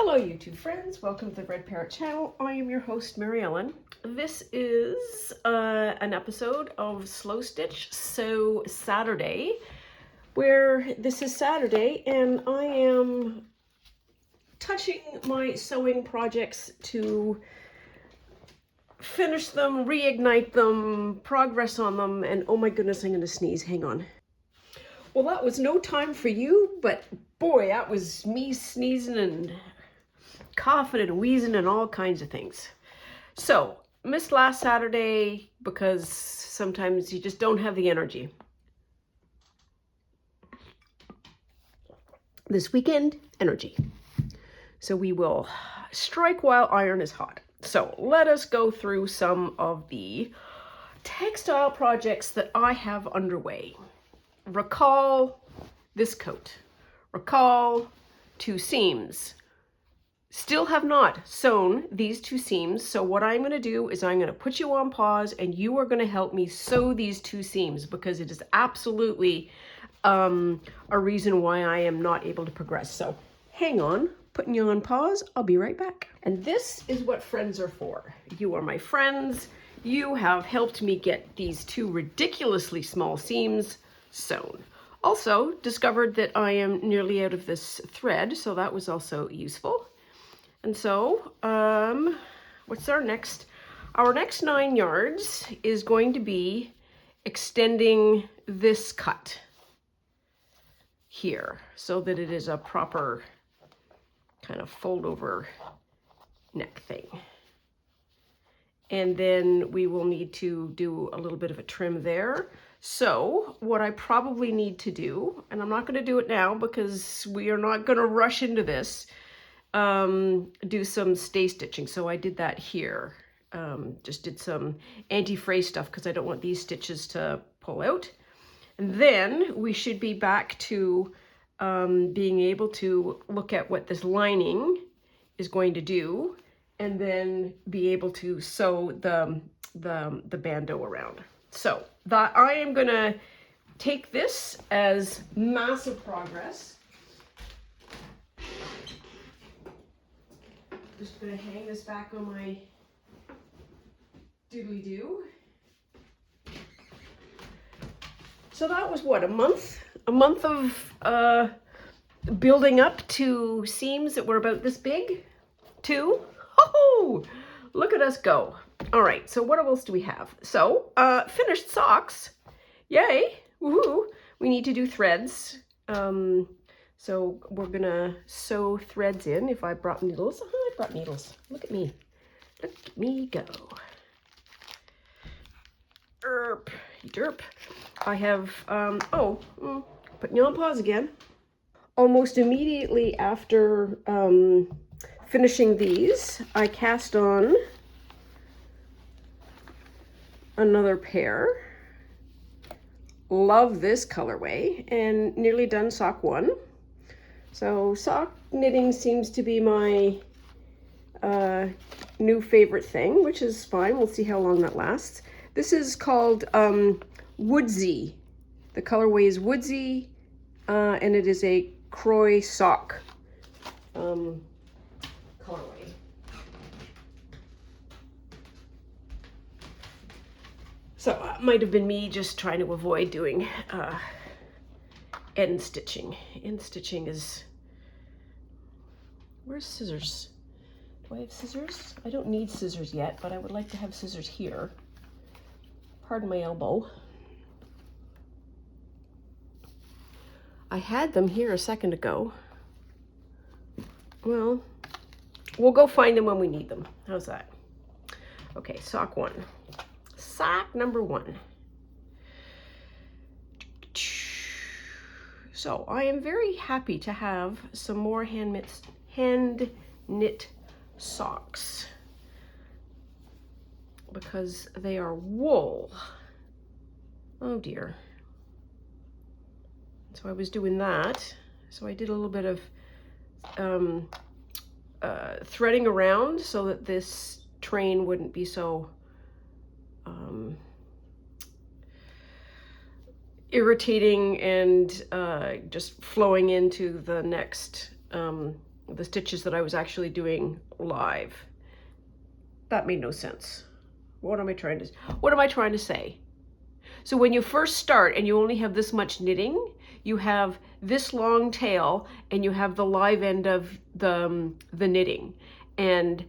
Hello YouTube friends, welcome to the Red Parrot channel. I am your host Mary Ellen. This is an episode of Slow Stitch Sew Saturday, where this is Saturday and I am touching my sewing projects to finish them, reignite them, progress on them, and oh my goodness, I'm gonna sneeze, hang on. Well, that was no time for you, but boy, that was me sneezing and coughing and wheezing and all kinds of things. So, missed last Saturday because sometimes you just don't have the energy. This weekend, energy. So we will strike while iron is hot. So let us go through some of the textile projects that I have underway. Recall this coat. Recall 2 seams. Still have not sewn these 2 seams, so what I'm going to do is I'm going to put you on pause and you are going to help me sew these 2 seams because it is absolutely a reason why I am not able to progress. So hang on, putting you on pause, I'll be right back. And this is what friends are for. You are my friends. You have helped me get these 2 ridiculously small seams sewn. Also discovered that I am nearly out of this thread, so that was also useful. And so, what's our next? Our next 9 yards is going to be extending this cut here so that it is a proper kind of fold over neck thing. And then we will need to do a little bit of a trim there. So what I probably need to do, and I'm not going to do it now because we are not going to rush into this, do some stay stitching. So I did that here. Just did some anti-fray stuff because I don't want these stitches to pull out. And then we should be back to being able to look at what this lining is going to do and then be able to sew the bandeau around. So that I am going to take this as massive progress. Just going to hang this back on my doodly-doo. So that was what, a month of building up to seams that were about this big. 2. Oh, look at us go. All right, so what else do we have? So finished socks. Yay, woohoo. We need to do threads. So we're gonna sew threads in. If I brought needles, I brought needles. Look at me go. Derp. I have, putting you on pause again. Almost immediately after finishing these, I cast on another pair. Love this colorway and nearly done sock 1. So sock knitting seems to be my new favorite thing, which is fine. We'll see how long that lasts. This is called Woodsy. The colorway is Woodsy, and it is a Croy sock colorway. So it might have been me just trying to avoid doing end stitching. End stitching is... Where's scissors? Do I have scissors? I don't need scissors yet, but I would like to have scissors here. Pardon my elbow. I had them here a second ago. Well, we'll go find them when we need them. How's that? Okay, sock 1. Sock number 1. So I am very happy to have some more hand knit socks because they are wool. Oh dear. So I was doing that. So I did a little bit of threading around so that this train wouldn't be so irritating and just flowing into the next the stitches that I was actually doing live. That made no sense. What am I trying to say? So when you first start and you only have this much knitting, you have this long tail and you have the live end of the knitting. And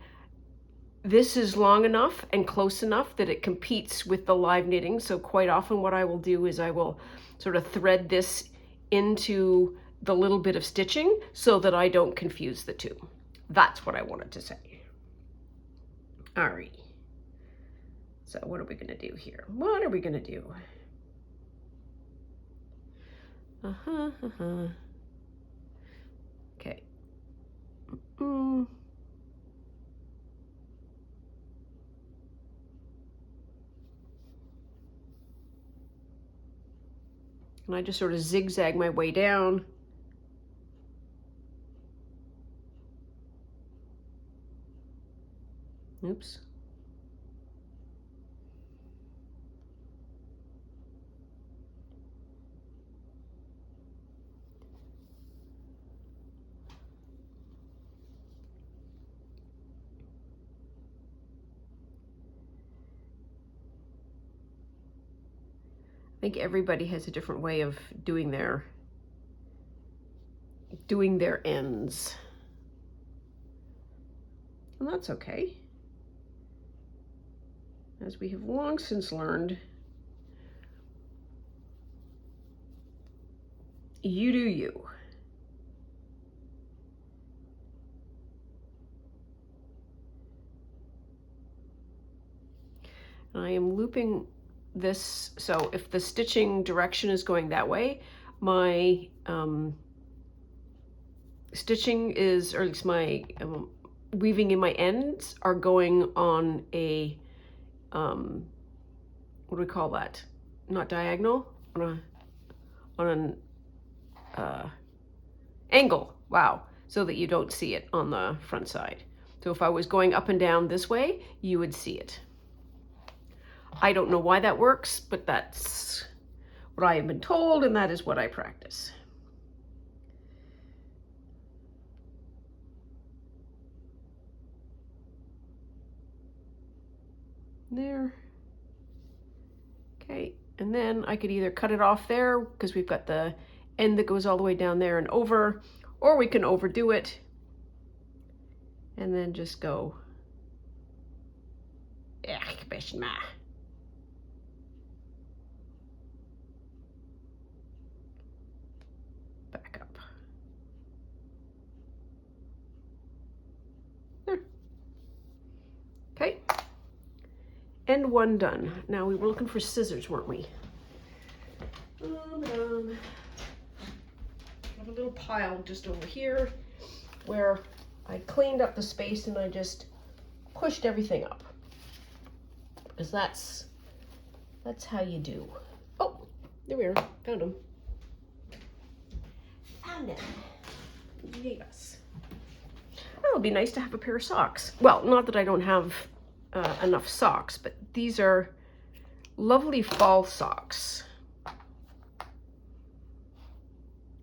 this is long enough and close enough that it competes with the live knitting. So quite often what I will do is I will sort of thread this into the little bit of stitching so that I don't confuse the two. That's what I wanted to say. All right. So what are we going to do here? What are we going to do? Okay. And I just sort of zigzag my way down. Oops. I think everybody has a different way of doing their ends. And that's okay. As we have long since learned, you do you. And I am looping this, so if the stitching direction is going that way, my stitching is, or at least my weaving in my ends are going on a, what do we call that? Not diagonal, on an angle, wow, so that you don't see it on the front side. So if I was going up and down this way, you would see it. I don't know why that works, but that's what I have been told, and that is what I practice. There. Okay, and then I could either cut it off there because we've got the end that goes all the way down there and over, or we can overdo it and then just go back up. There. Okay. And one done. Now we were looking for scissors, weren't we? I have a little pile just over here where I cleaned up the space and I just pushed everything up. Because that's how you do. Oh, there we are. Found them. Found them. Yes. Oh, it'd be nice to have a pair of socks. Well, not that I don't have enough socks, but these are lovely fall socks.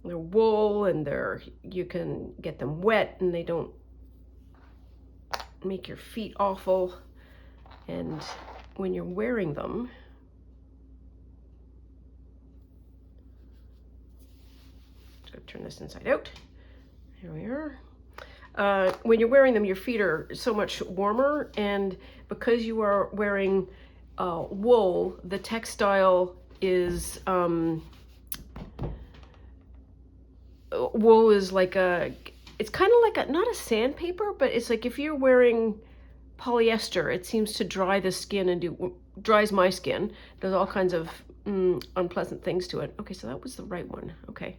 They're wool and you can get them wet and they don't make your feet awful. And when you're wearing them, just turn this inside out. Here we are. When you're wearing them, your feet are so much warmer, and because you are wearing wool, the textile is wool is like it's kind of like not a sandpaper, but it's like if you're wearing polyester, it seems to dry the skin and dries my skin, does all kinds of unpleasant things to it. Okay, so that was the right one. Okay.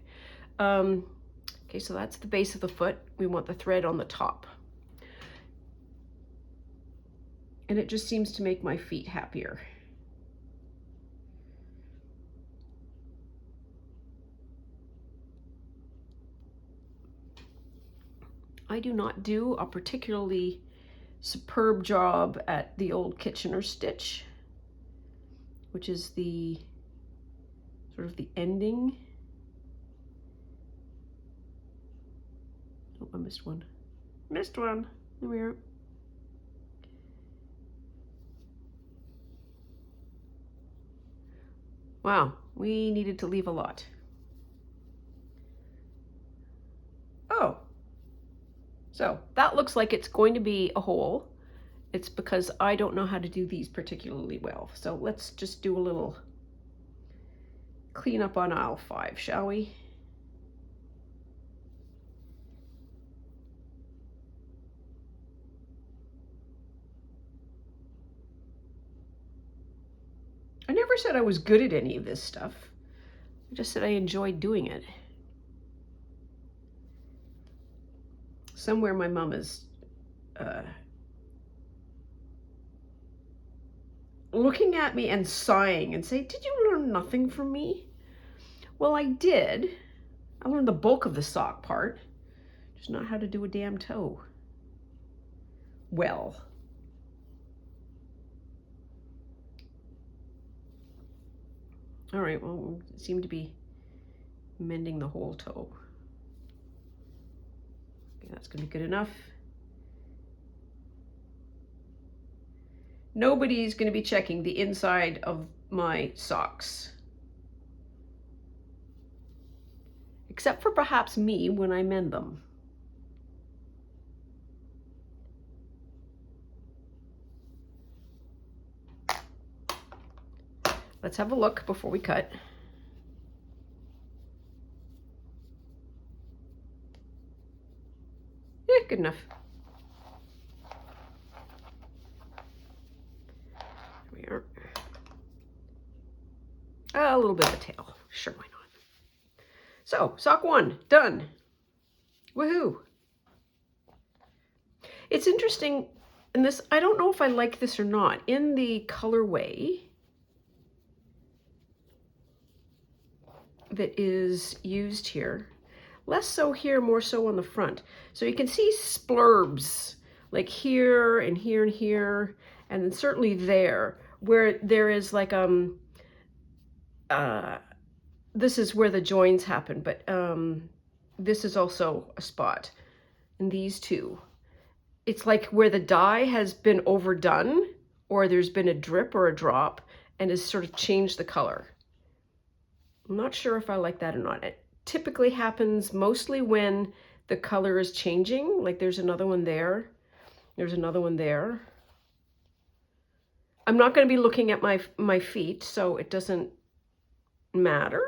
Okay, so that's the base of the foot. We want the thread on the top. And it just seems to make my feet happier. I do not do a particularly superb job at the old Kitchener stitch, which is the sort of the ending. I missed one. Missed one. There we are. Wow, we needed to leave a lot. Oh, so that looks like it's going to be a hole. It's because I don't know how to do these particularly well. So let's just do a little clean up on aisle 5, shall we? I never said I was good at any of this stuff. I just said I enjoyed doing it. Somewhere my mom is looking at me and sighing and say, did you learn nothing from me? Well, I did. I learned the bulk of the sock part, just not how to do a damn toe. Well. All right, well, we seem to be mending the whole toe. Okay, that's gonna be good enough. Nobody's gonna be checking the inside of my socks. Except for perhaps me when I mend them. Let's have a look before we cut. Yeah, good enough. There we are. A little bit of a tail. Sure, why not? So, sock 1, done. Woohoo! It's interesting, and this, I don't know if I like this or not. In the colorway that is used here, less so here, more so on the front. So you can see splurbs, like here and here and here, and then certainly there, where there is like, this is where the joins happen, but this is also a spot, and these two. It's like where the dye has been overdone, or there's been a drip or a drop, and has sort of changed the color. I'm not sure if I like that or not. It typically happens mostly when the color is changing, like there's another one there, there's another one there. I'm not going to be looking at my feet, so it doesn't matter.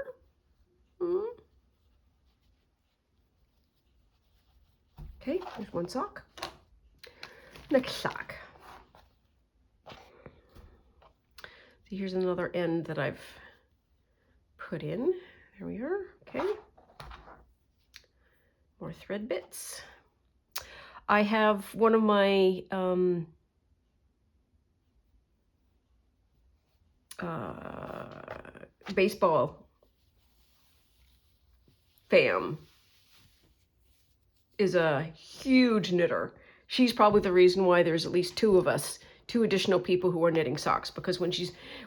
Okay, there's one sock. Next sock. So here's another end that I've put in. There we are. Okay. More thread bits. I have one of my baseball fam is a huge knitter. She's probably the reason why there's at least two of us, two additional people who are knitting socks, because when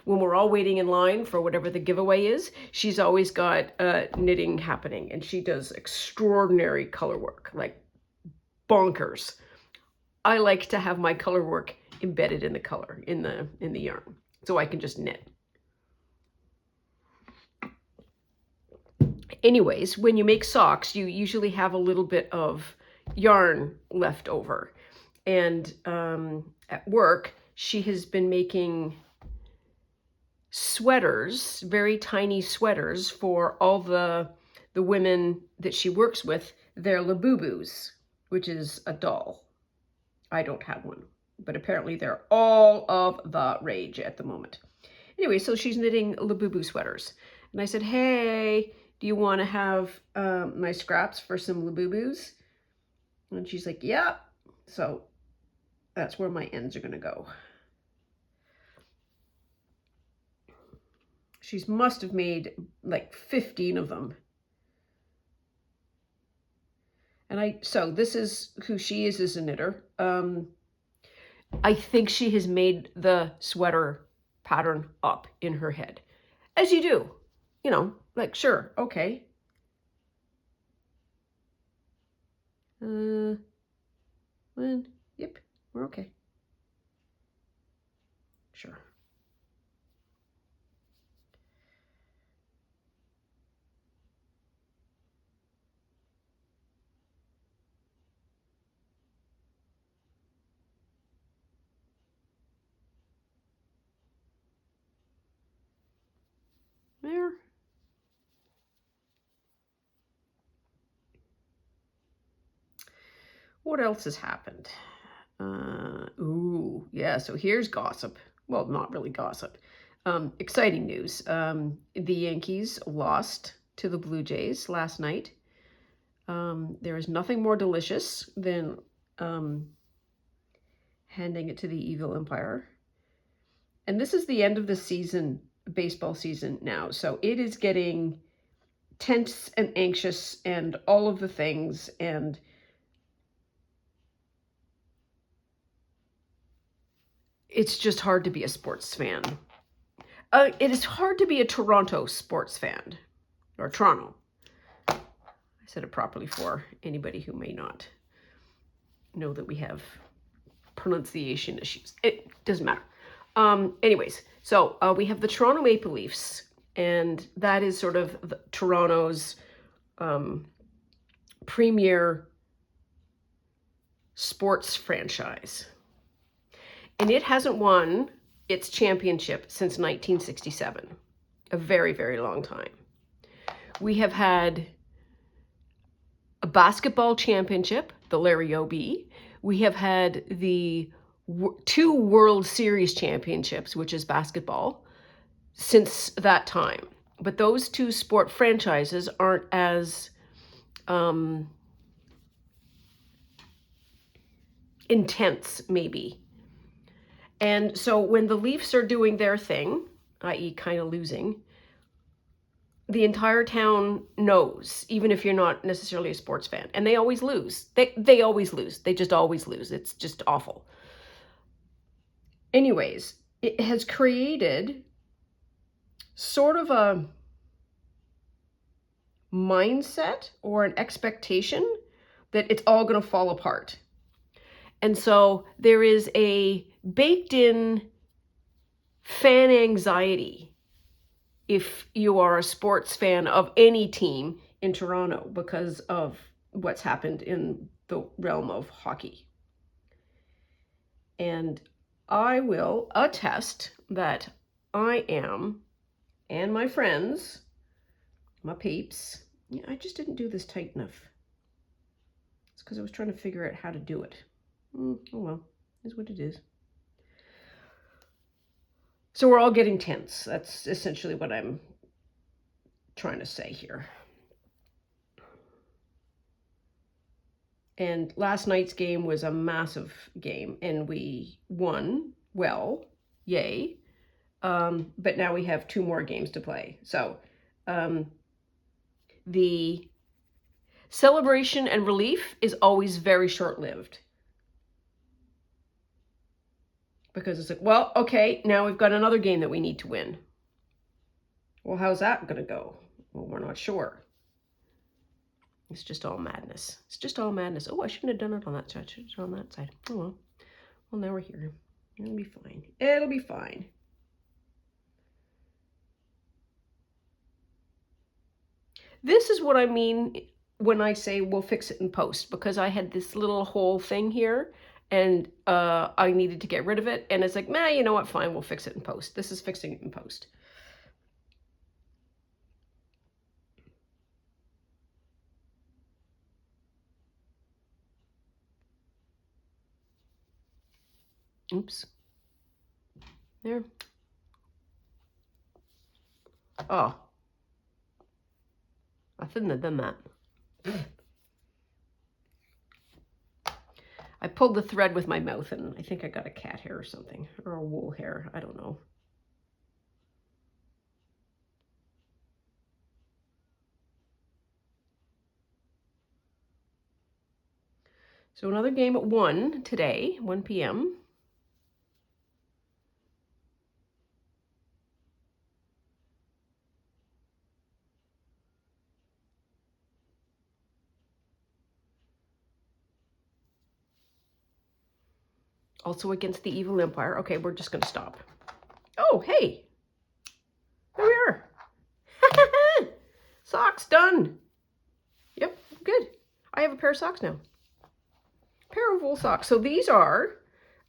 we're all waiting in line for whatever the giveaway is, she's always got knitting happening, and she does extraordinary color work, like bonkers. I like to have my color work embedded in the color, in the yarn, so I can just knit. Anyways, when you make socks, you usually have a little bit of yarn left over. And at work, she has been making sweaters, very tiny sweaters, for all the women that she works with, their Labubus, which is a doll. I don't have one, but apparently they're all of the rage at the moment. Anyway, so she's knitting Labubu sweaters. And I said, hey, do you want to have my scraps for some Labubus? And she's like, yeah. So that's where my ends are going to go. She must have made like 15 of them. And so this is who she is as a knitter. I think she has made the sweater pattern up in her head, as you do, you know, like, sure, okay. When? Yep, we're okay. Sure. There. What else has happened? Ooh, yeah, so here's gossip. Well, not really gossip. Exciting news. The Yankees lost to the Blue Jays last night. There is nothing more delicious than handing it to the evil empire. And this is the end of the season, baseball season now. So it is getting tense and anxious and all of the things. And it's just hard to be a sports fan. It is hard to be a Toronto sports fan, or Toronto. I said it properly for anybody who may not know that we have pronunciation issues. It doesn't matter. Anyways, so we have the Toronto Maple Leafs, and that is sort of Toronto's premier sports franchise. And it hasn't won its championship since 1967, a very, very long time. We have had a basketball championship, the Larry O.B. We have had the 2 World Series championships, which is basketball, since that time. But those 2 sport franchises aren't as intense, maybe. And so when the Leafs are doing their thing, i.e. kind of losing, the entire town knows, even if you're not necessarily a sports fan. And they always lose. They always lose. They just always lose. It's just awful. Anyways, it has created sort of a mindset or an expectation that it's all going to fall apart. And so there is a baked in fan anxiety if you are a sports fan of any team in Toronto because of what's happened in the realm of hockey. And I will attest that I am, and my friends, my peeps, I just didn't do this tight enough. It's because I was trying to figure out how to do it. Oh well, is what it is. So we're all getting tense. That's essentially what I'm trying to say here. And last night's game was a massive game, and we won well, yay. But now we have 2 more games to play. So the celebration and relief is always very short-lived. Because it's like, well, okay, now we've got another game that we need to win. Well, how's that going to go? Well, we're not sure. It's just all madness. It's just all madness. Oh, I shouldn't have done it on that side. I should have done it on that side. Oh, well. Well, now we're here. It'll be fine. It'll be fine. This is what I mean when I say we'll fix it in post, because I had this little whole thing here and I needed to get rid of it. And it's like, you know what? Fine, we'll fix it in post. This is fixing it in post. Oops. There. Oh. I shouldn't have done that. I pulled the thread with my mouth and I think I got a cat hair or something, or a wool hair. I don't know. So another game at 1 today, 1 p.m. Also against the evil empire. Okay, we're just going to stop. Oh, hey. There we are. Socks done. Yep, good. I have a pair of socks now. Pair of wool socks. So these are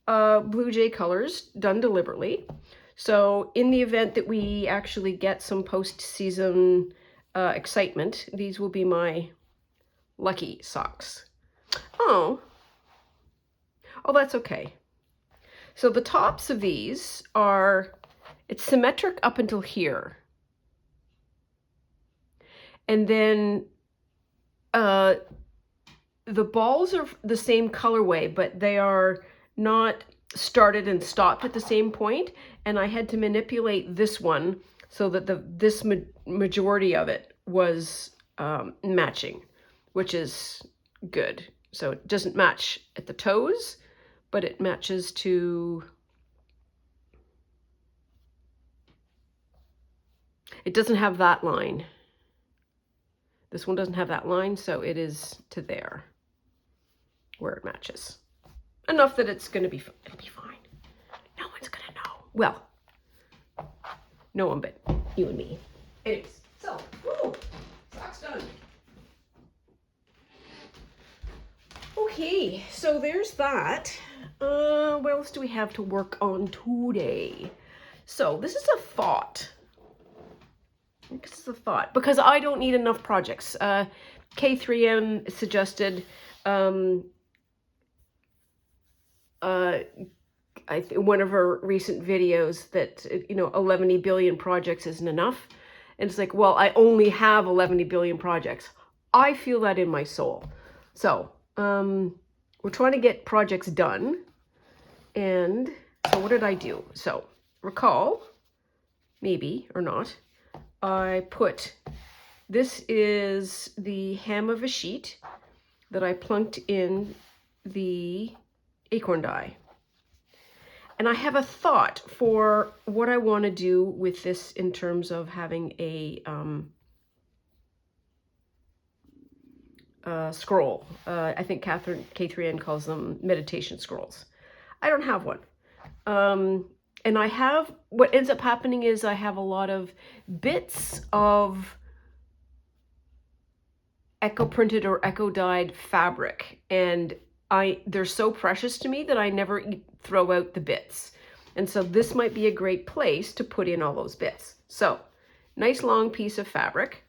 Blue Jay colors done deliberately. So in the event that we actually get some post-season excitement, these will be my lucky socks. Oh, that's okay. So the tops of these are, it's symmetric up until here. And then the balls are the same colorway, but they are not started and stopped at the same point. And I had to manipulate this one so that this majority of it was matching, which is good. So it doesn't match at the toes, but it matches to, it doesn't have that line. This one doesn't have that line, so it is to there where it matches. Enough that it's going to be, it'll be fine. No one's going to know. Well, no one but you and me. Anyways, so, woo, socks done. Okay, so there's that. What else do we have to work on today? So this is a thought. This is a thought because I don't need enough projects. K3M suggested one of her recent videos that 11 billion projects isn't enough, and it's like, well, I only have 11 billion projects. I feel that in my soul. So we're trying to get projects done, and so what did I do? So recall, maybe or not, I put, this is the hem of a sheet that I plunked in the acorn die. And I have a thought for what I want to do with this in terms of having a scroll. I think K3N calls them meditation scrolls. I don't have one. And I have, what ends up happening is I have a lot of bits of echo printed or echo dyed fabric, and they're so precious to me that I never throw out the bits. And so this might be a great place to put in all those bits. So nice long piece of fabric.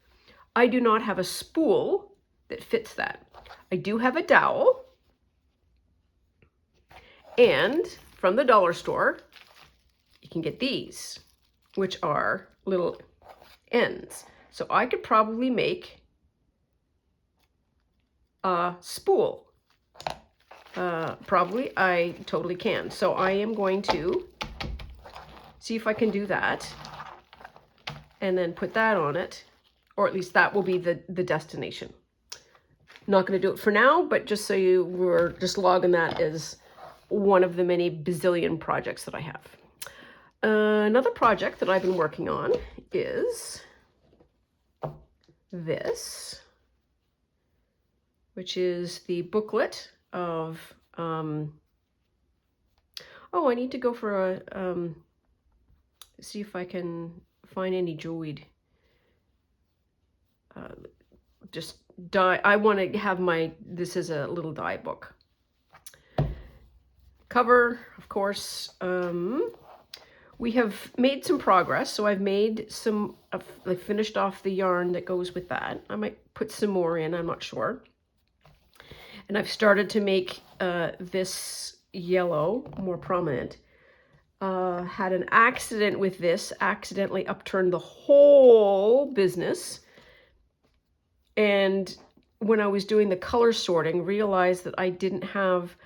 I do not have a spool that fits that. I do have a dowel, and from the dollar store you can get these, which are little ends. So I could probably make a spool. Probably, I totally can. So I am going to see if I can do that and then put that on it, or at least that will be the destination. Not going to do it for now, but just so you were just logging that as one of the many bazillion projects that I have. Another project that I've been working on is this, which is the booklet of, oh, I need to go for a, see if I can find any jewelry. Just die. I want to have this is a little die book. Cover, of course. We have made some progress. So I've made some, like finished off the yarn that goes with that. I might put some more in, I'm not sure. And I've started to make this yellow more prominent. Had an accident with this, accidentally upturned the whole business. And when I was doing the color sorting, realized that I didn't have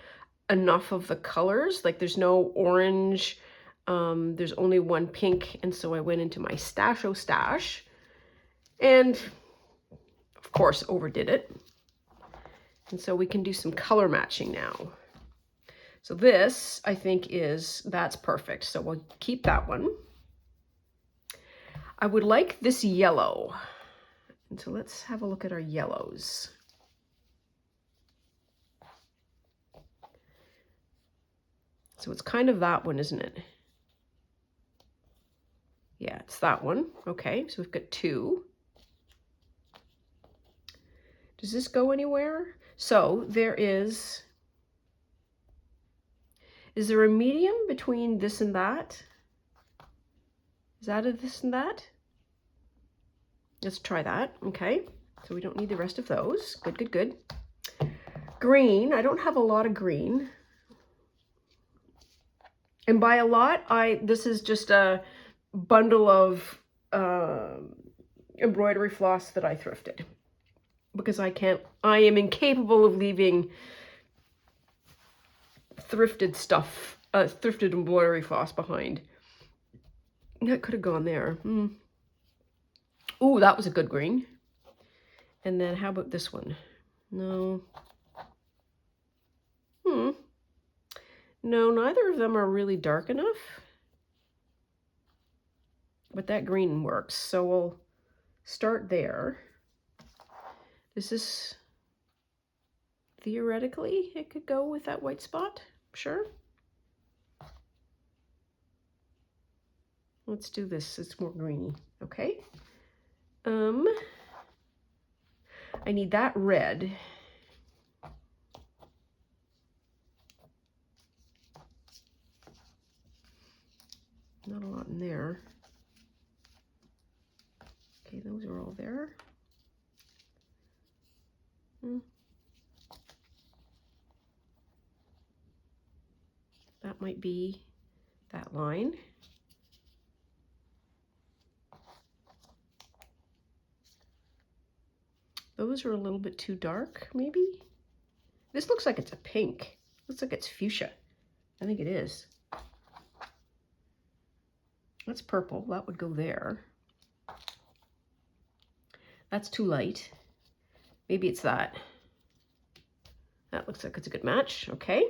enough of the colors. Like there's no orange, there's only one pink. And so I went into my stash and of course overdid it. And so we can do some color matching now. So this, I think that's perfect. So we'll keep that one. I would like this yellow. And so let's have a look at our yellows. So it's kind of that one, isn't it? Yeah, it's that one. Okay, so we've got 2. Does this go anywhere? So there is there a medium between this and that? Is that a this and that? Let's try that. Okay, so we don't need the rest of those. Good, good, good. Green, I don't have a lot of green. And by a lot, this is just a bundle of embroidery floss that I thrifted. Because I am incapable of leaving thrifted stuff, thrifted embroidery floss behind. That could have gone there. Ooh, that was a good green. And then how about this one? No. No, neither of them are really dark enough. But that green works, so we'll start there. Is this... Theoretically, it could go with that white spot. Sure. Let's do this. It's more greeny. Okay. I need that red. Not a lot in there. Okay, those are all there. That might be that line. Those are a little bit too dark, maybe? This looks like it's a pink. Looks like it's fuchsia. I think it is. That's purple. That would go there. That's too light. Maybe it's that. That looks like it's a good match. Okay.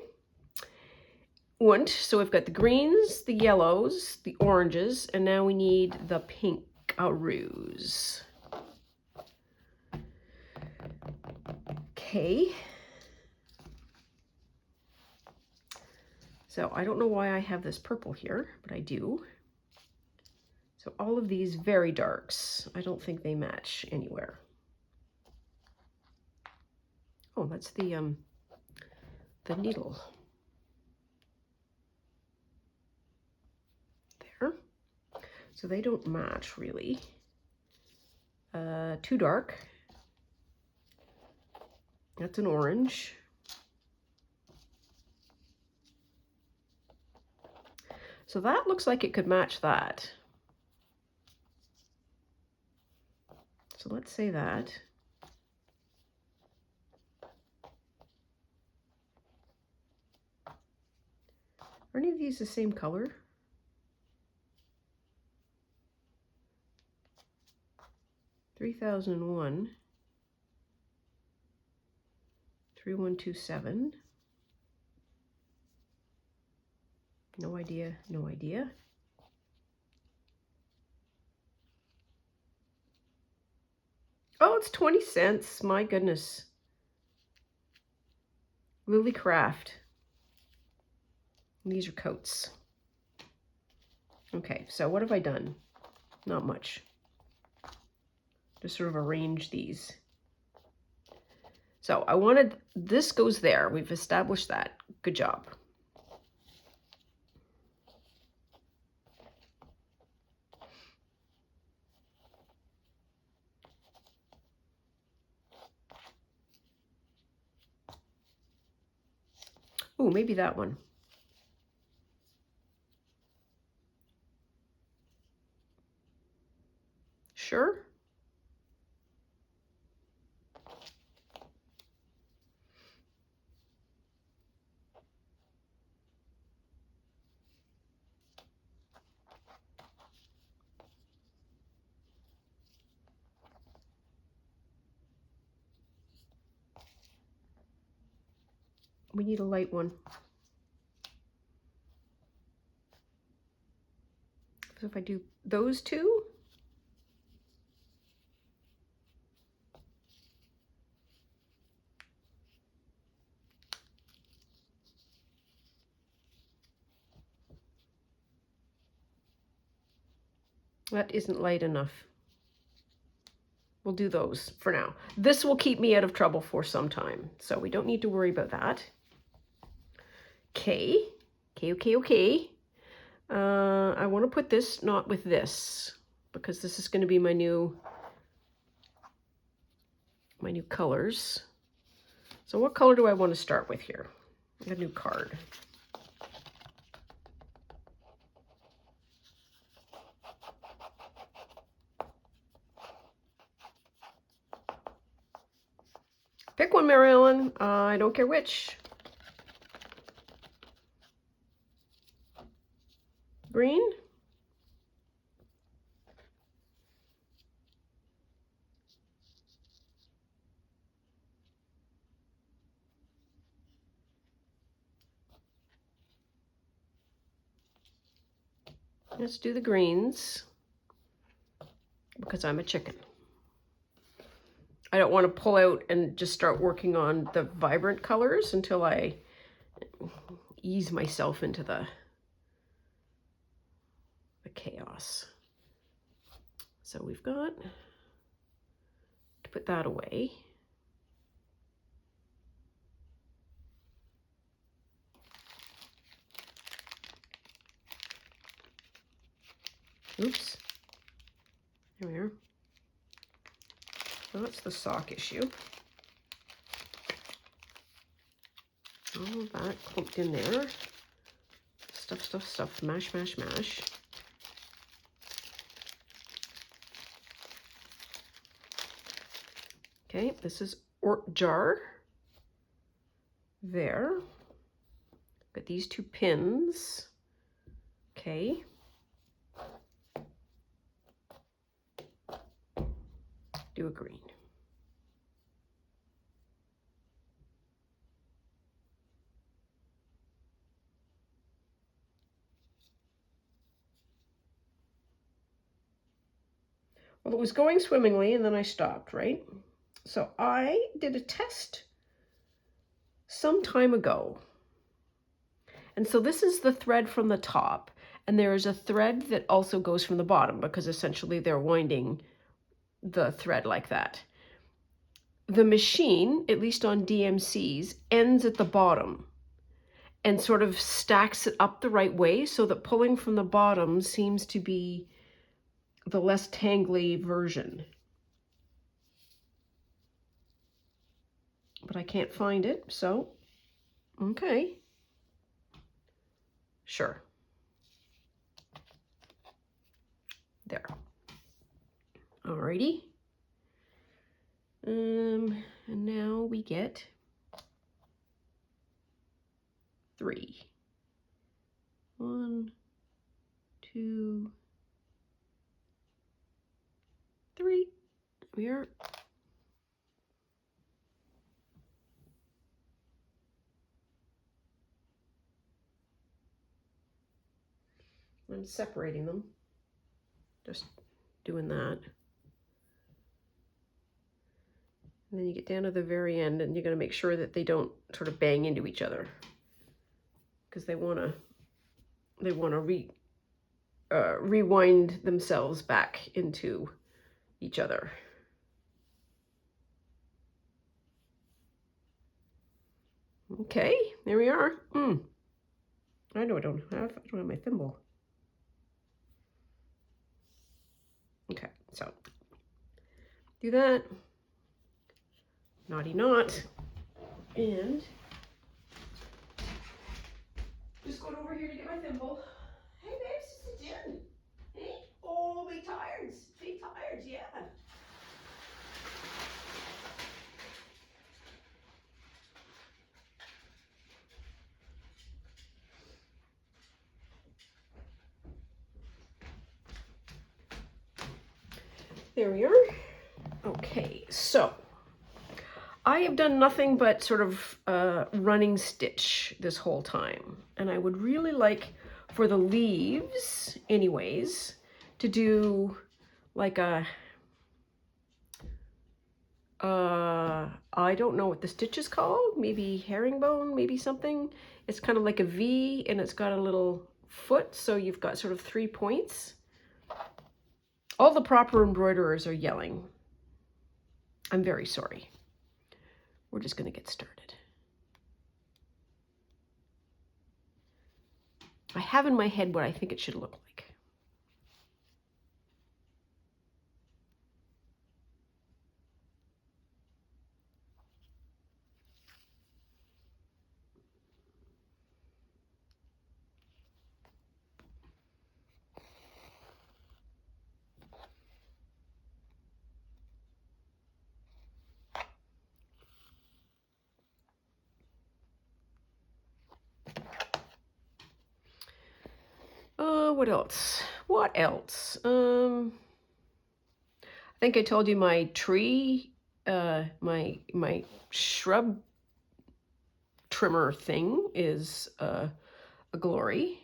So we've got the greens, the yellows, the oranges, and now we need the pink rose. Okay. So I don't know why I have this purple here, but I do. So all of these very darks, I don't think they match anywhere. Oh, that's the needle. There. So they don't match really. Too dark. That's an orange. So that looks like it could match that. So let's say that. Are any of these the same color? $3,001. 3127. No idea, no idea. Oh, it's 20 cents. My goodness. Lily Craft. These are coats. Okay, so what have I done? Not much. Just sort of arrange these. So I wanted, this goes there. We've established that. Good job. Oh, maybe that one. Sure. We need a light one. So if I do those two, That isn't light enough. We'll do those for now. This will keep me out of trouble for some time, so we don't need to worry about that. Okay. I want to put this not with this, because this is going to be my new colors. So what color do I want to start with here? A new card. Pick one, Mary Ellen. I don't care which. Green. Let's do the greens, because I'm a chicken. I don't want to pull out and just start working on the vibrant colors until I ease myself into the chaos. So we've got to put that away. Oops. There we are. So that's the sock issue. All of that clumped in there. Stuff. Mash. Okay, this is jar. There. Got these two pins. Okay. Do a green. Well, it was going swimmingly and then I stopped, right? So I did a test some time ago. And so this is the thread from the top, and there is a thread that also goes from the bottom, because essentially they're winding the thread like that. The machine, at least on DMCs, ends at the bottom and sort of stacks it up the right way, so that pulling from the bottom seems to be the less tangly version. But I can't find it, so okay. Sure. There. Alrighty. And now we get 3. 1, 2, 3. We are. I'm separating them. Just doing that. And then you get down to the very end, and you're going to make sure that they don't sort of bang into each other, because they want to rewind themselves back into each other. Okay, there we are. I know I don't have my thimble. Okay, so do that. Naughty knot. And just going over here to get my thimble. Hey babes, it's Jen. Hey? Oh, big tires. Big tires, yeah. There we are. Okay, so I have done nothing but sort of running stitch this whole time. And I would really like for the leaves, anyways, to do like a, I don't know what the stitch is called, maybe herringbone, maybe something. It's kind of like a V, and it's got a little foot, so you've got sort of 3 points. All the proper embroiderers are yelling. I'm very sorry. We're just going to get started. I have in my head what I think it should look like. What else? What else? I think I told you my tree, my shrub trimmer thing is a glory.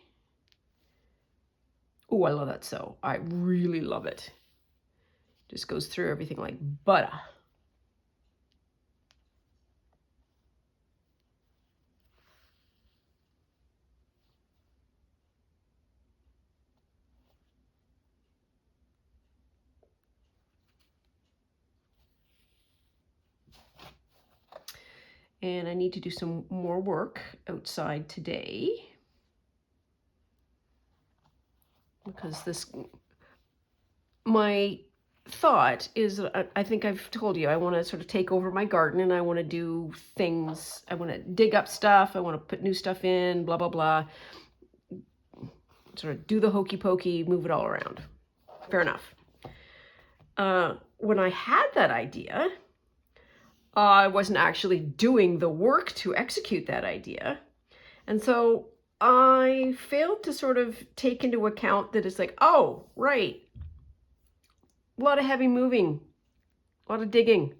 Oh, I love that sew. I really love it. Just goes through everything like butter. And I need to do some more work outside today because my thought is, I think I've told you, I want to sort of take over my garden and I want to do things. I want to dig up stuff. I want to put new stuff in, blah, blah, blah. Sort of do the hokey pokey, move it all around. Fair enough. When I had that idea, I wasn't actually doing the work to execute that idea. And so I failed to sort of take into account that it's like, oh, right. A lot of heavy moving, a lot of digging,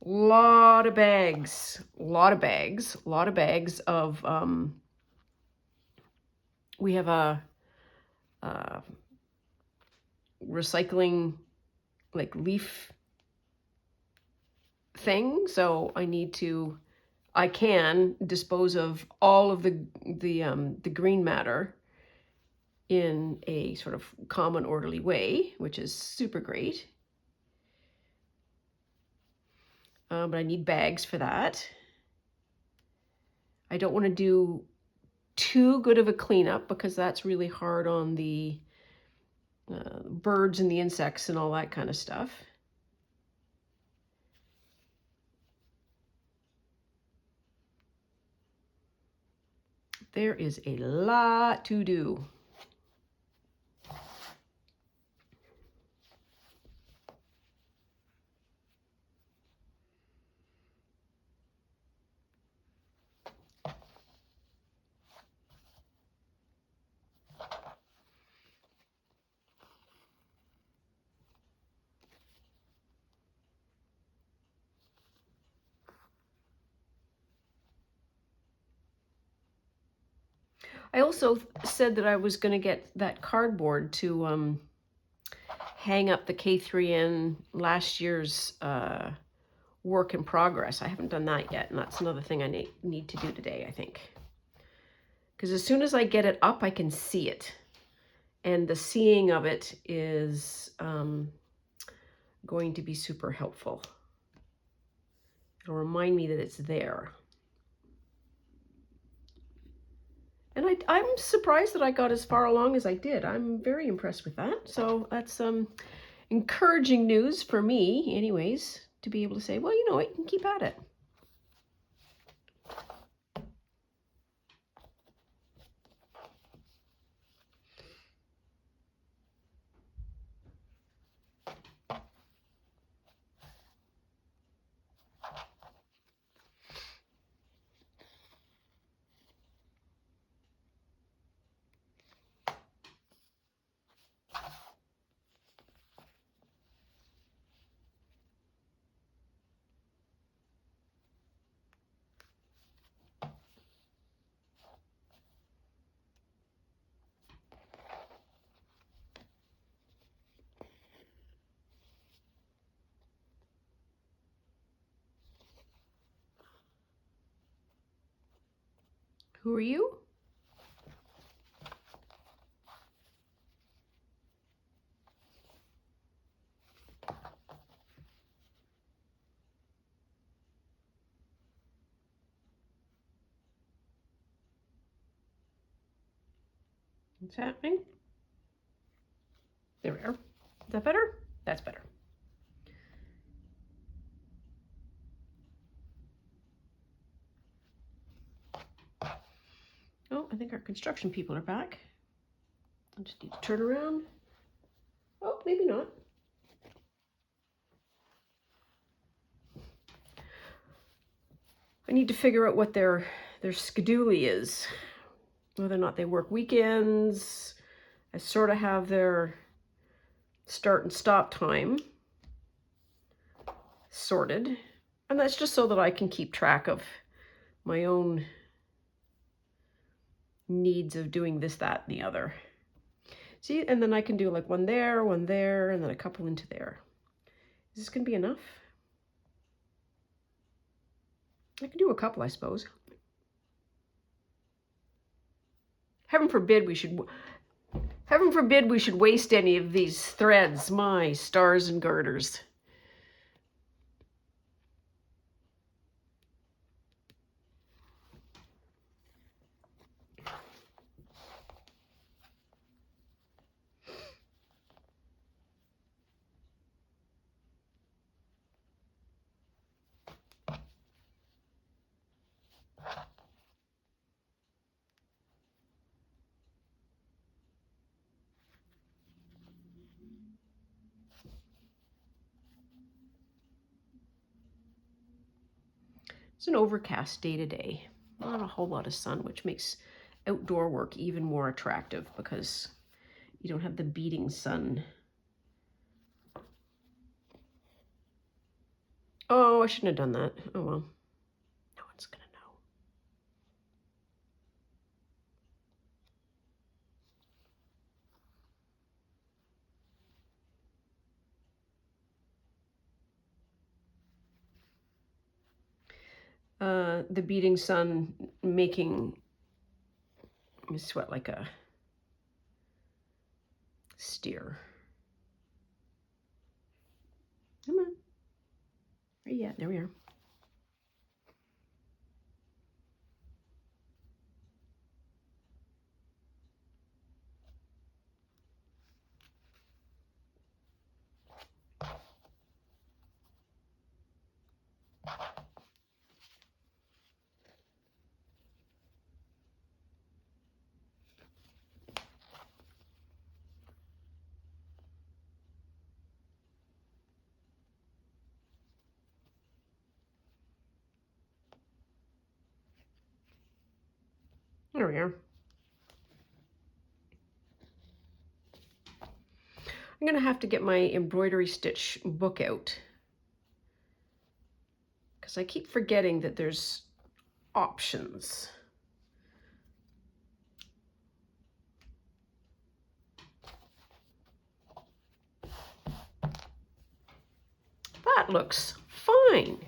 a lot of bags of, we have a recycling like leaf thing. So I can dispose of all of the green matter in a sort of common, orderly way, which is super great. But I need bags for that. I don't want to do too good of a cleanup because that's really hard on the birds and the insects and all that kind of stuff. There is a lot to do. I also said that I was going to get that cardboard to hang up the K3N last year's work in progress. I haven't done that yet, and that's another thing I need to do today, I think. Because as soon as I get it up, I can see it. And the seeing of it is going to be super helpful. It'll remind me that it's there. And I'm surprised that I got as far along as I did. I'm very impressed with that. So that's encouraging news for me, anyways, to be able to say, well, you know what, you can keep at it. Who are you? What's happening? There we are. Is that better? That's better. Oh, I think our construction people are back. I just need to turn around. Oh, maybe not. I need to figure out what their schedule is. Whether or not they work weekends. I sort of have their start and stop time sorted. And that's just so that I can keep track of my own needs of doing this, that, and the other. See, and then I can do like one there, and then a couple into there. Is this gonna be enough? I can do a couple, I suppose. Heaven forbid we should waste any of these threads, my stars and garters. It's an overcast day today. Not a whole lot of sun, which makes outdoor work even more attractive because you don't have the beating sun. Oh, I shouldn't have done that. Oh well. No one's gonna know. The beating sun making me sweat like a steer. Come on. Where you at? There we are. There we are. I'm gonna have to get my embroidery stitch book out because I keep forgetting that there's options. That looks fine.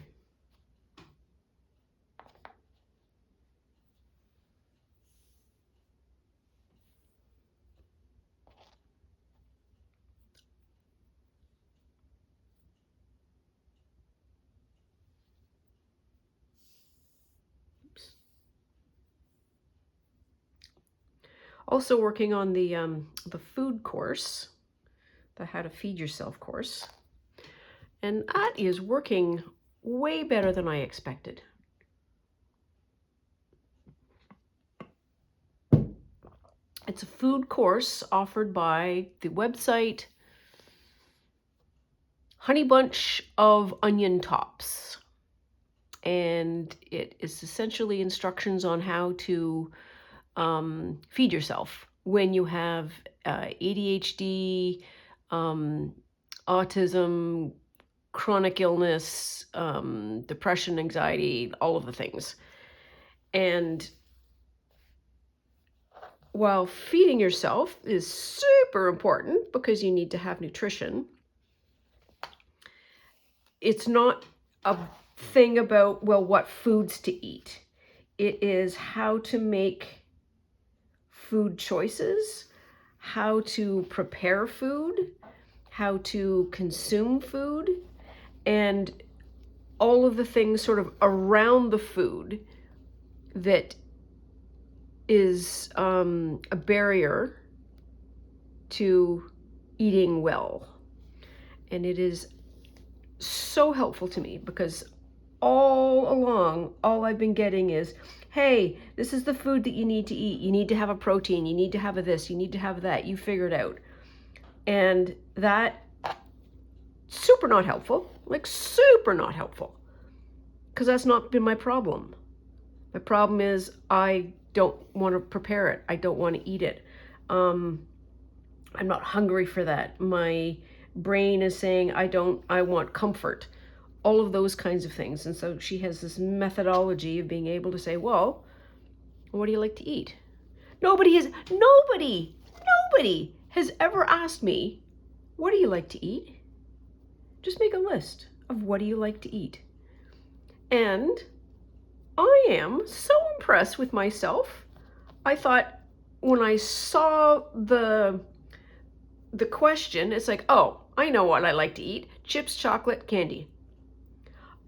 Also working on the food course, the How to Feed Yourself course. And that is working way better than I expected. It's a food course offered by the website Honey Bunch of Onion Tops. And it is essentially instructions on how to feed yourself when you have ADHD, autism, chronic illness, depression, anxiety, all of the things. And while feeding yourself is super important because you need to have nutrition, it's not a thing about, well, what foods to eat. It is how to make food choices, how to prepare food, how to consume food, and all of the things sort of around the food that is a barrier to eating well. And it is so helpful to me because all along, all I've been getting is, hey, this is the food that you need to eat. You need to have a protein. You need to have a this. You need to have that. You figure it out. And that, super not helpful. Like, super not helpful. Because that's not been my problem. My problem is I don't want to prepare it. I don't want to eat it. I'm not hungry for that. My brain is saying I want comfort. All of those kinds of things. And so she has this methodology of being able to say, well, what do you like to eat? Nobody has ever asked me, what do you like to eat? Just make a list of what do you like to eat. And I am so impressed with myself. I thought when I saw the question, it's like, oh, I know what I like to eat. Chips, chocolate, candy.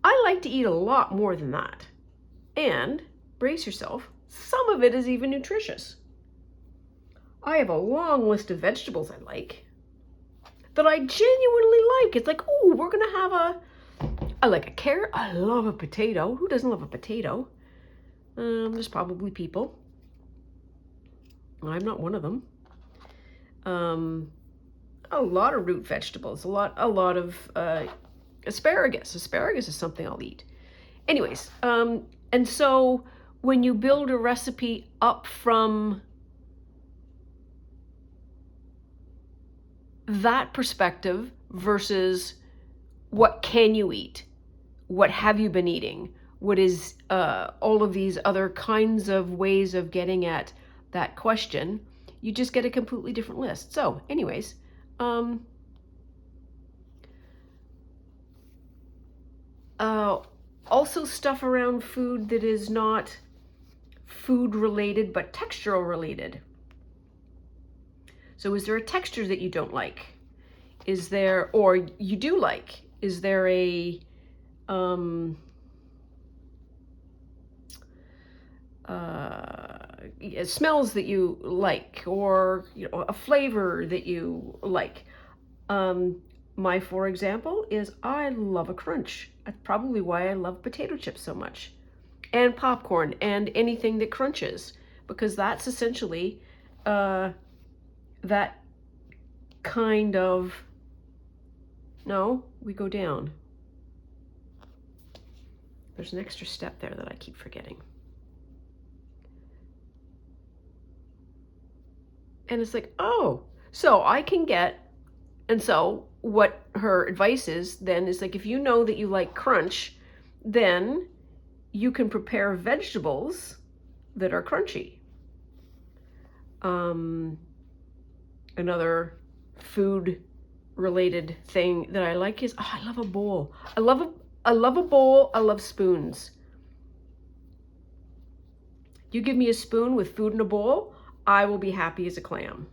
I like to eat a lot more than that. And, brace yourself, some of it is even nutritious. I have a long list of vegetables I like that I genuinely like. It's like, oh, we're going to have I like a carrot. I love a potato. Who doesn't love a potato? There's probably people. I'm not one of them. A lot of root vegetables, a lot of asparagus. Asparagus is something I'll eat. Anyways, and so when you build a recipe up from that perspective versus what can you eat, what have you been eating, what is all of these other kinds of ways of getting at that question, you just get a completely different list. So anyways, also stuff around food that is not food related but textural related. So is there a texture that you don't like? Is there, or you do like? Is there smells that you like, or a flavor that you like? For example, is I love a crunch. That's probably why I love potato chips so much, and popcorn, and anything that crunches, because that's essentially that kind of, no, we go down. There's an extra step there that I keep forgetting. And it's like, oh, so I can get, and so what her advice is then is like, if you know that you like crunch, then you can prepare vegetables that are crunchy. Another food related thing that I like is, I love a bowl. I love a bowl. I love spoons. You give me a spoon with food in a bowl, I will be happy as a clam.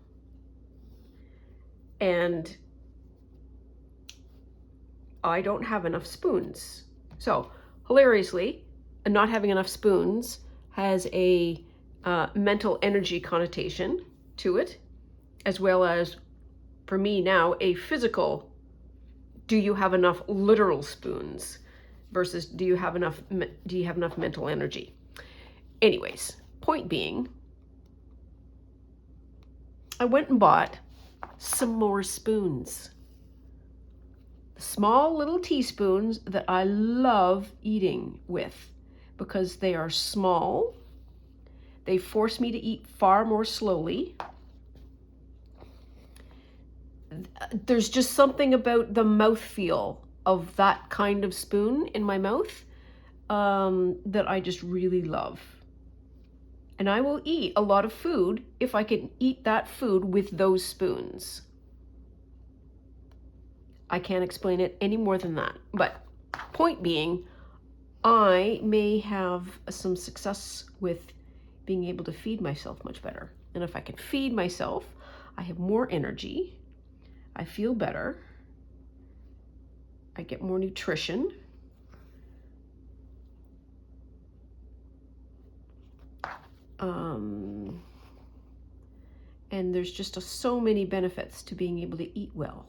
And I don't have enough spoons. So hilariously, not having enough spoons has a mental energy connotation to it, as well as, for me now, a physical, do you have enough literal spoons versus do you have enough mental energy? Anyways, point being, I went and bought some more spoons. Small little teaspoons that I love eating with because they are small. They force me to eat far more slowly. There's just something about the mouthfeel of that kind of spoon in my mouth that I just really love. And I will eat a lot of food if I can eat that food with those spoons. I can't explain it any more than that. But point being, I may have some success with being able to feed myself much better. And if I can feed myself, I have more energy. I feel better. I get more nutrition. And there's just so many benefits to being able to eat well.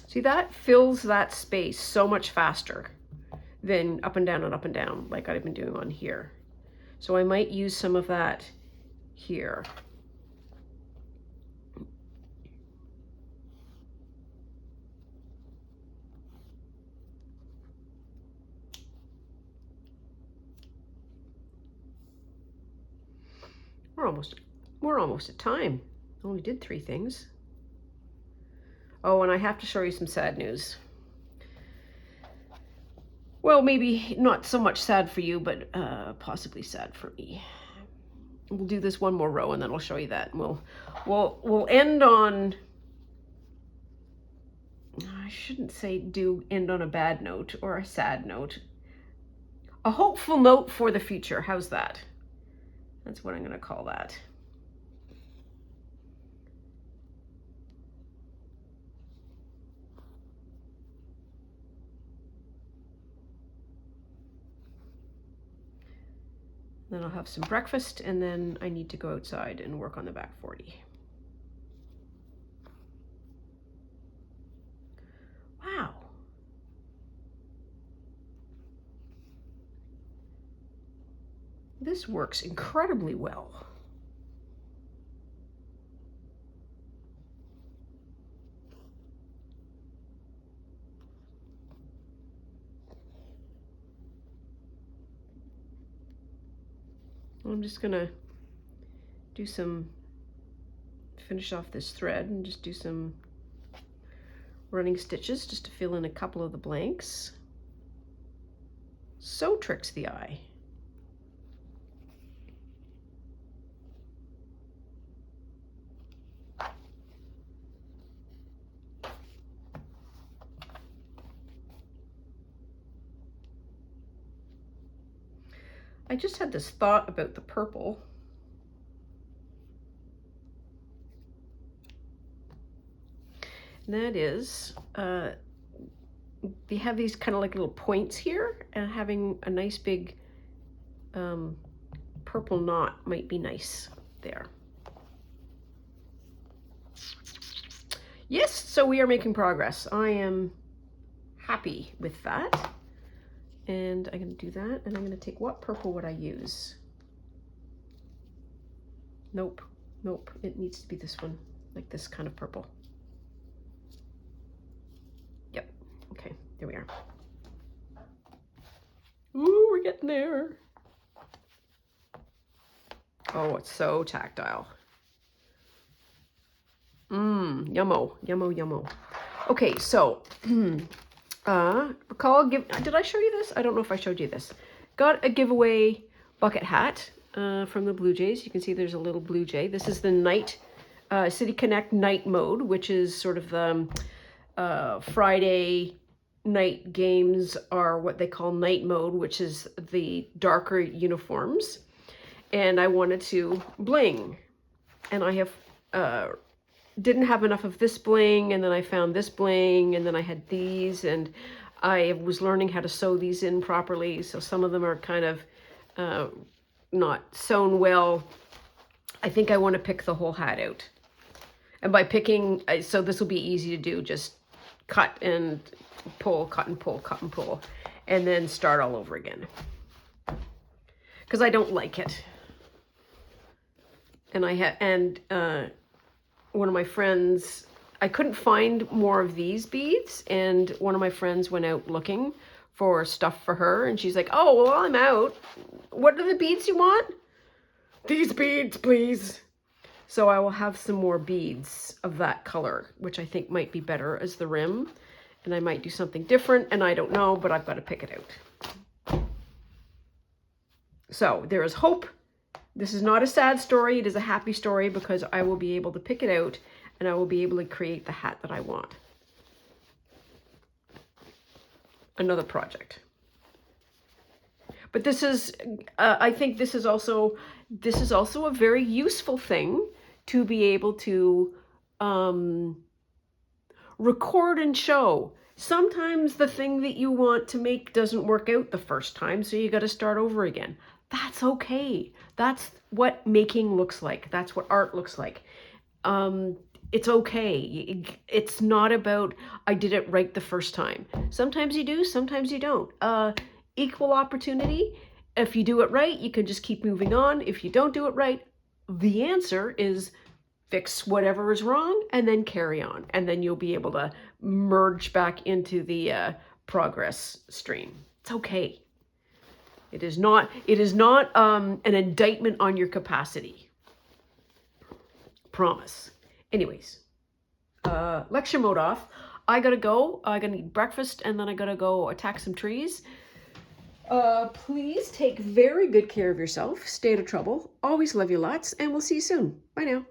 See, that fills that space so much faster than up and down like I've been doing on here. So I might use some of that here. We're almost at time. I only did 3 things. Oh, and I have to show you some sad news. Well, maybe not so much sad for you, but possibly sad for me. We'll do this one more row and then I'll show you that. And we'll end on, I shouldn't say end on a bad note or a sad note. A hopeful note for the future. How's that? That's what I'm going to call that. Then I'll have some breakfast, and then I need to go outside and work on the back 40. Wow. This works incredibly well. I'm just gonna finish off this thread and just do some running stitches just to fill in a couple of the blanks. So tricks the eye. I just had this thought about the purple. And that is, they have these kind of like little points here, and having a nice big purple knot might be nice there. Yes, so we are making progress. I am happy with that. And I'm going to do that, and I'm going to take, what purple would I use? Nope, it needs to be this one, like this kind of purple. Yep, okay, there we are. Ooh, we're getting there. Oh, it's so tactile. Yummo. Okay, so, did I show you this? I don't know if I showed you this. Got a giveaway bucket hat from the Blue Jays. You can see there's a little blue jay. This is the night, City Connect night mode, which is sort of the Friday night games are what they call night mode, which is the darker uniforms. And I wanted to bling. And I have didn't have enough of this bling, and then I found this bling, and then I had these, and I was learning how to sew these in properly, so some of them are kind of not sewn well. I think I want to pick the whole hat out. And by picking, so this will be easy to do, just cut and pull, cut and pull, cut and pull, and then start all over again. Because I don't like it. And one of my friends, I couldn't find more of these beads, and one of my friends went out looking for stuff for her, and she's like, oh, well, I'm out. What are the beads you want? These beads, please. So I will have some more beads of that color, which I think might be better as the rim, and I might do something different, and I don't know, but I've got to pick it out. So there is hope. This is not a sad story, it is a happy story, because I will be able to pick it out and I will be able to create the hat that I want. Another project. But this is, I think this is also a very useful thing to be able to record and show. Sometimes the thing that you want to make doesn't work out the first time, so you got to start over again. That's okay. That's what making looks like. That's what art looks like. It's okay. It's not about, I did it right the first time. Sometimes you do, sometimes you don't. Equal opportunity. If you do it right, you can just keep moving on. If you don't do it right, the answer is fix whatever is wrong and then carry on. And then you'll be able to merge back into the progress stream. It's okay. It is not an indictment on your capacity. Promise. Anyways, lecture mode off. I gotta go. I gotta eat breakfast and then I gotta go attack some trees. Please take very good care of yourself. Stay out of trouble. Always love you lots, and we'll see you soon. Bye now.